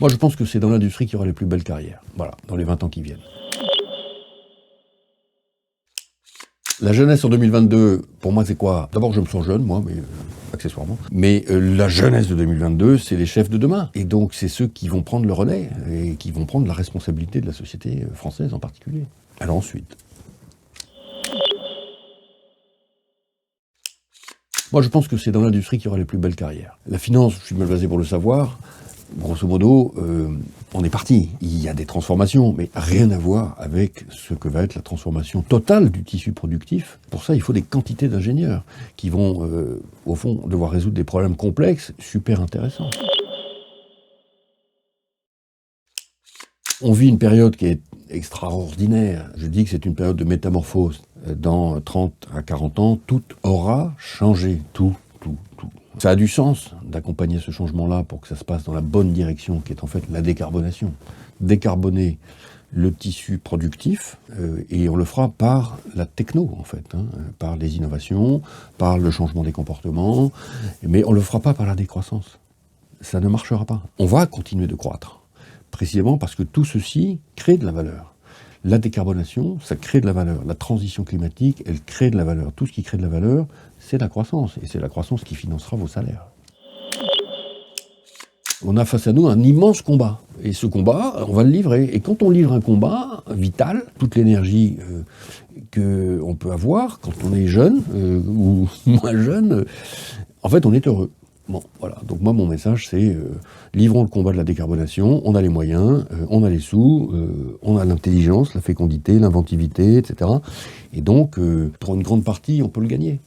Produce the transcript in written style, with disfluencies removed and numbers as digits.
Moi, je pense que c'est dans l'industrie qu'il y aura les plus belles carrières. Voilà, dans les 20 ans qui viennent. La jeunesse en 2022, pour moi, c'est quoi? D'abord, je me sens jeune, moi, mais accessoirement. Mais la jeunesse de 2022, c'est les chefs de demain. Et donc, c'est ceux qui vont prendre le relais et qui vont prendre la responsabilité de la société française en particulier. Alors ensuite. Moi, je pense que c'est dans l'industrie qu'il y aura les plus belles carrières. La finance, je suis mal basé pour le savoir. Grosso modo, on est parti. Il y a des transformations, mais rien à voir avec ce que va être la transformation totale du tissu productif. Pour ça, il faut des quantités d'ingénieurs qui vont, au fond, devoir résoudre des problèmes complexes, super intéressants. On vit une période qui est extraordinaire. Je dis que c'est une période de métamorphose. Dans 30 à 40 ans, tout aura changé. Tout. Ça a du sens d'accompagner ce changement-là pour que ça se passe dans la bonne direction, qui est en fait la décarbonation. Décarboner le tissu productif, et on le fera par la techno, en fait, par les innovations, par le changement des comportements, mais on ne le fera pas par la décroissance. Ça ne marchera pas. On va continuer de croître, précisément parce que tout ceci crée de la valeur. La décarbonation, ça crée de la valeur. La transition climatique, elle crée de la valeur. Tout ce qui crée de la valeur, c'est la croissance. Et c'est la croissance qui financera vos salaires. On a face à nous un immense combat. Et ce combat, on va le livrer. Et quand on livre un combat vital, toute l'énergie qu'on peut avoir quand on est jeune ou moins jeune, en fait, on est heureux. Bon, voilà. Donc moi, mon message, c'est livrons le combat de la décarbonation. On a les moyens, on a les sous, on a l'intelligence, la fécondité, l'inventivité, etc. Et donc, pour une grande partie, on peut le gagner.